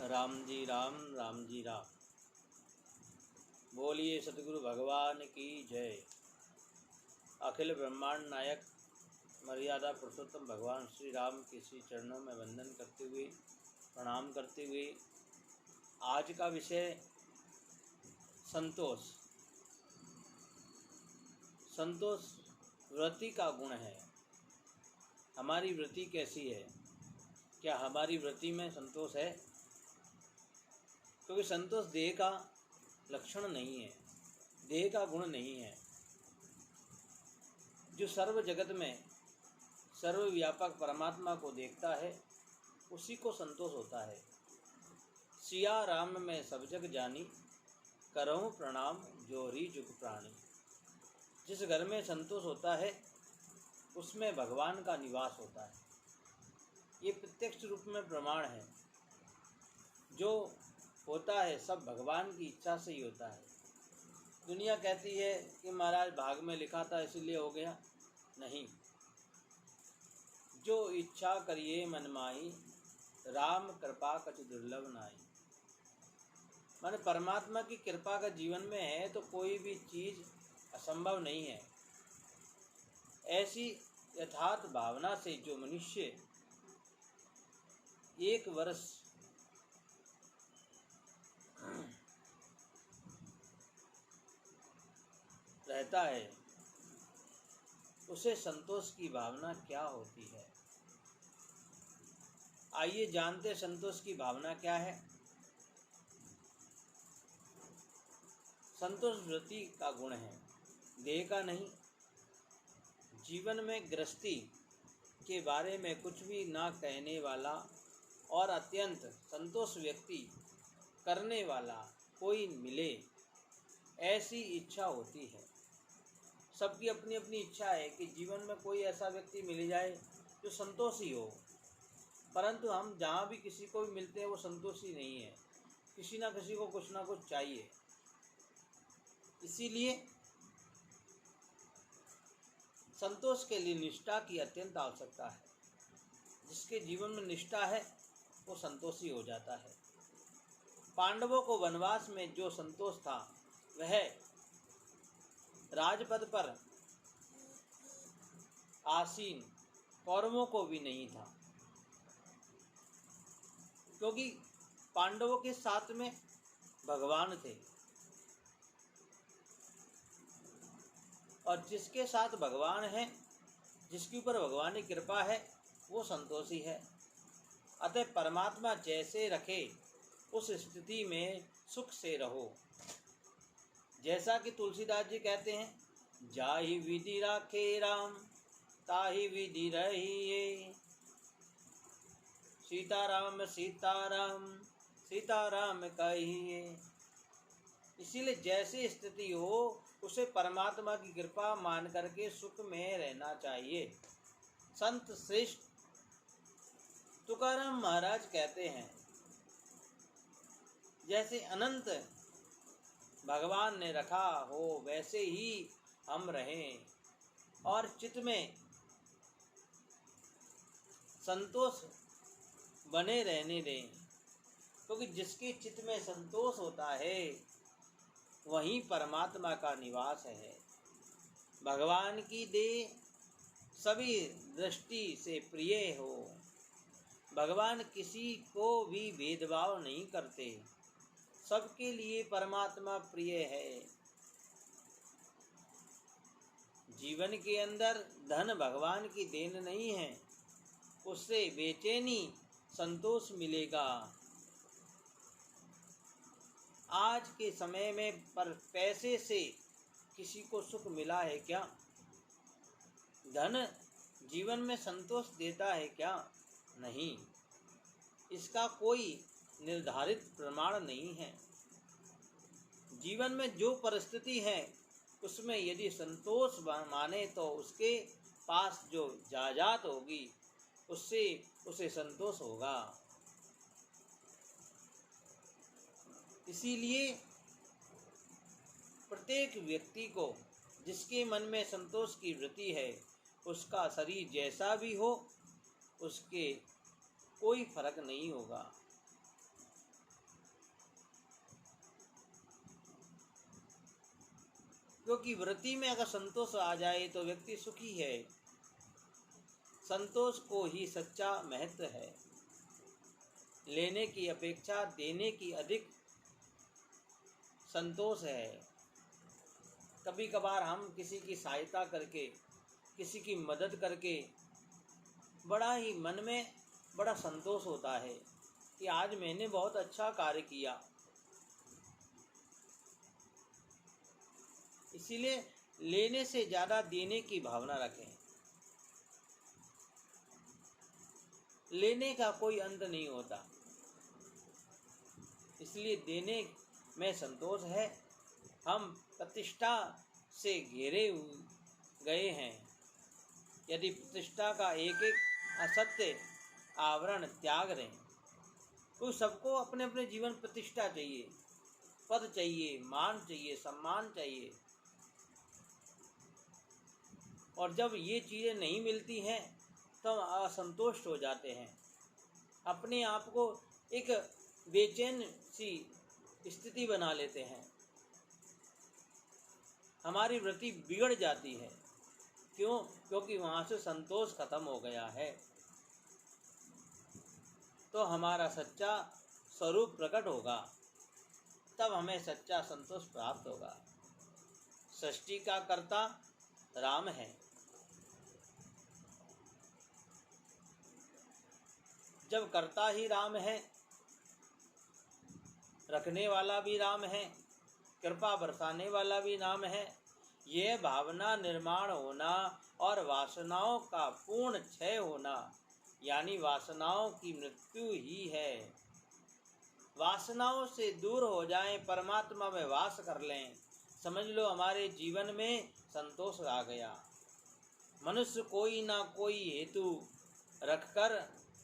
राम जी राम, राम जी राम। बोलिए सतगुरु भगवान की जय। अखिल ब्रह्मांड नायक मर्यादा पुरुषोत्तम भगवान श्री राम के श्री चरणों में वंदन करते हुए, प्रणाम करते हुए, आज का विषय संतोष। संतोष वृत्ति का गुण है। हमारी वृत्ति कैसी है? क्या हमारी वृत्ति में संतोष है? क्योंकि संतोष देह का लक्षण नहीं है, देह का गुण नहीं है। जो सर्व जगत में सर्वव्यापक परमात्मा को देखता है उसी को संतोष होता है। सिया राम में सब जग जानी, करऊं प्रणाम जोरी जुग प्राणी। जिस घर में संतोष होता है उसमें भगवान का निवास होता है। ये प्रत्यक्ष रूप में प्रमाण है। जो होता है सब भगवान की इच्छा से ही होता है। दुनिया कहती है कि महाराज भाग में लिखा था इसलिए हो गया। नहीं, जो इच्छा करिए मन माही, राम कृपा कछु दुर्लभ नाई। माने परमात्मा की कृपा का जीवन में है तो कोई भी चीज़ असंभव नहीं है। ऐसी यथार्थ भावना से जो मनुष्य एक वर्ष रहता है उसे संतोष की भावना क्या होती है। आइए जानते संतोष की भावना क्या है। संतोष वृत्ति का गुण है, देह का नहीं। जीवन में गृहस्थी के बारे में कुछ भी ना कहने वाला और अत्यंत संतोष व्यक्ति करने वाला कोई मिले, ऐसी इच्छा होती है। सबकी अपनी अपनी इच्छा है कि जीवन में कोई ऐसा व्यक्ति मिल जाए जो संतोषी हो। परंतु हम जहाँ भी किसी को भी मिलते हैं वो संतोषी नहीं है। किसी ना किसी को कुछ ना कुछ चाहिए। इसीलिए संतोष के लिए निष्ठा की अत्यंत आवश्यकता है। जिसके जीवन में निष्ठा है वो संतोषी हो जाता है। पांडवों को वनवास में जो संतोष था वह राजपद पर आसीन कौरवों को भी नहीं था। क्योंकि पांडवों के साथ में भगवान थे और जिसके साथ भगवान है, जिसके ऊपर भगवान की कृपा है, वो संतोषी है। अतः परमात्मा जैसे रखे उस स्थिति में सुख से रहो। जैसा कि तुलसीदास जी कहते हैं, जाहि विधि राखे राम ताहि विधि रहिए। सीताराम सीताराम सीताराम कहिए। इसीलिए जैसी स्थिति हो उसे परमात्मा की कृपा मान करके सुख में रहना चाहिए। संत श्रेष्ठ तुकाराम महाराज कहते हैं, जैसे अनंत भगवान ने रखा हो वैसे ही हम रहें और चित्त में संतोष बने रहने दें। क्योंकि जिसके चित्त में संतोष होता है वहीं परमात्मा का निवास है। भगवान की देह सभी दृष्टि से प्रिय हो। भगवान किसी को भी भेदभाव नहीं करते, सबके लिए परमात्मा प्रिय है। जीवन के अंदर धन भगवान की देन नहीं है, उससे बेचैनी संतोष मिलेगा। आज के समय में पर पैसे से किसी को सुख मिला है क्या? धन जीवन में संतोष देता है क्या? नहीं। इसका कोई निर्धारित प्रमाण नहीं है। जीवन में जो परिस्थिति है उसमें यदि संतोष माने तो उसके पास जो जायदाद होगी उससे उसे संतोष होगा। इसीलिए प्रत्येक व्यक्ति को जिसके मन में संतोष की वृत्ति है उसका शरीर जैसा भी हो उसके कोई फर्क नहीं होगा। क्योंकि वृत्ति में अगर संतोष आ जाए तो व्यक्ति सुखी है। संतोष को ही सच्चा महत्व है। लेने की अपेक्षा देने की अधिक संतोष है। कभी कभार हम किसी की सहायता करके, किसी की मदद करके बड़ा ही मन में बड़ा संतोष होता है कि आज मैंने बहुत अच्छा कार्य किया। इसीलिए लेने से ज़्यादा देने की भावना रखें। लेने का कोई अंत नहीं होता, इसलिए देने में संतोष है। हम प्रतिष्ठा से घिरे गए हैं। यदि प्रतिष्ठा का एक एक असत्य आवरण त्याग दें तो सबको अपने अपने जीवन प्रतिष्ठा चाहिए, पद चाहिए, मान चाहिए, सम्मान चाहिए। और जब ये चीज़ें नहीं मिलती हैं तो असंतुष्ट हो जाते हैं। अपने आप को एक बेचैन सी स्थिति बना लेते हैं। हमारी वृत्ति बिगड़ जाती है। क्यों? क्योंकि वहाँ से संतोष खत्म हो गया है। तो हमारा सच्चा स्वरूप प्रकट होगा, तब हमें सच्चा संतोष प्राप्त होगा। सृष्टि का कर्ता राम है। जब कर्ता ही राम है, रखने वाला भी राम है, कृपा बरसाने वाला भी राम है, यह भावना निर्माण होना और वासनाओं का पूर्ण क्षय होना, यानी वासनाओं की मृत्यु ही है। वासनाओं से दूर हो जाएं, परमात्मा में वास कर लें, समझ लो हमारे जीवन में संतोष आ गया। मनुष्य कोई ना कोई हेतु रखकर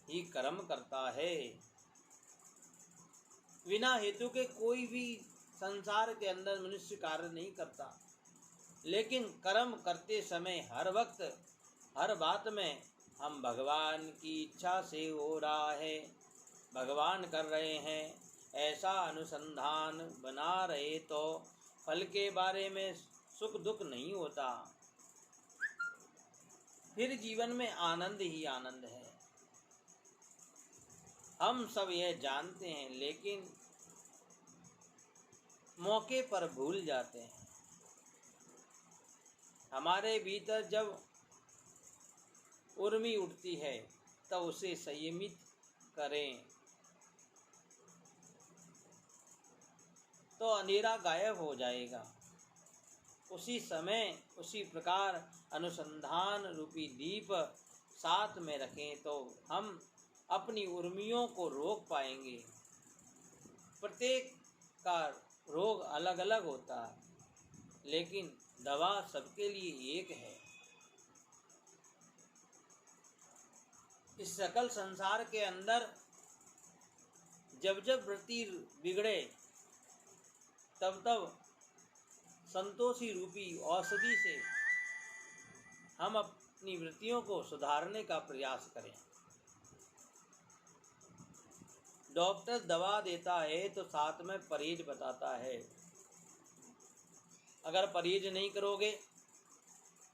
ही कर्म करता है। बिना हेतु के कोई भी संसार के अंदर मनुष्य कार्य नहीं करता। लेकिन कर्म करते समय हर वक्त हर बात में हम भगवान की इच्छा से हो रहा है, भगवान कर रहे हैं, ऐसा अनुसंधान बना रहे तो फल के बारे में सुख दुख नहीं होता। फिर जीवन में आनंद ही आनंद है। हम सब यह जानते हैं, लेकिन मौके पर भूल जाते हैं। हमारे भीतर जब उर्मी उठती है तब उसे संयमित करें तो अंधेरा गायब हो जाएगा। उसी समय उसी प्रकार अनुसंधान रूपी दीप साथ में रखें तो हम अपनी उर्मियों को रोक पाएंगे। प्रत्येक का रोग अलग अलग होता है, लेकिन दवा सबके लिए एक है। इस सकल संसार के अंदर जब जब वृत्ति बिगड़े तब तब संतोषी रूपी औषधि से हम अपनी वृत्तियों को सुधारने का प्रयास करें। डॉक्टर दवा देता है तो साथ में परहेज बताता है। अगर परहेज नहीं करोगे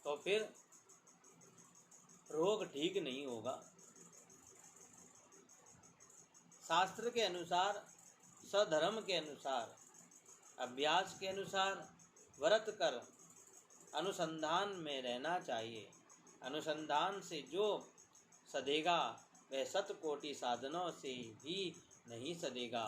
तो फिर रोग ठीक नहीं होगा। शास्त्र के अनुसार, सधर्म के अनुसार, अभ्यास के अनुसार व्रत कर अनुसंधान में रहना चाहिए। अनुसंधान से जो सधेगा वह सतकोटि साधनों से भी नहीं सधेगा।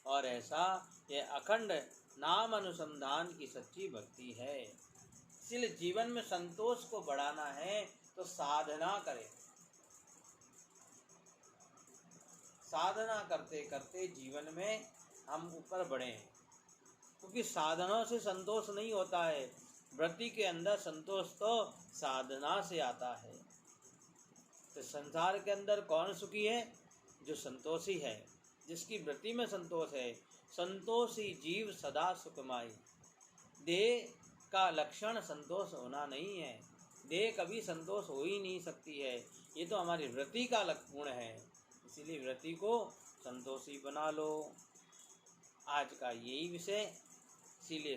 और ऐसा यह अखंड नाम अनुसंधान की सच्ची भक्ति है। इसलिए जीवन में संतोष को बढ़ाना है तो साधना करें। साधना करते करते जीवन में हम ऊपर बढ़ें, क्योंकि साधना से संतोष नहीं होता है। वृत्ति के अंदर संतोष तो साधना से आता है। तो संसार के अंदर कौन सुखी है? जो संतोषी है, जिसकी वृत्ति में संतोष है। संतोषी जीव सदा सुखमाई। देह का लक्षण संतोष होना नहीं है। देह कभी संतोष हो ही नहीं सकती है। ये तो हमारी वृत्ति का गुण है। इसीलिए वृत्ति को संतोषी बना लो। आज का यही विषय। इसीलिए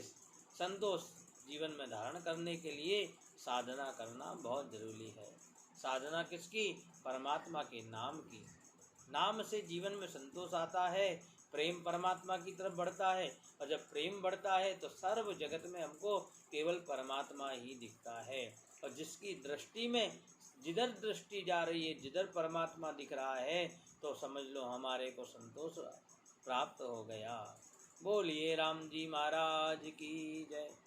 संतोष जीवन में धारण करने के लिए साधना करना बहुत जरूरी है। साधना किसकी? परमात्मा के नाम की। नाम से जीवन में संतोष आता है, प्रेम परमात्मा की तरफ बढ़ता है, और जब प्रेम बढ़ता है तो सर्व जगत में हमको केवल परमात्मा ही दिखता है। और जिसकी दृष्टि में जिधर दृष्टि जा रही है, जिधर परमात्मा दिख रहा है, तो समझ लो हमारे को संतोष प्राप्त हो गया। बोलिए राम जी महाराज की जय।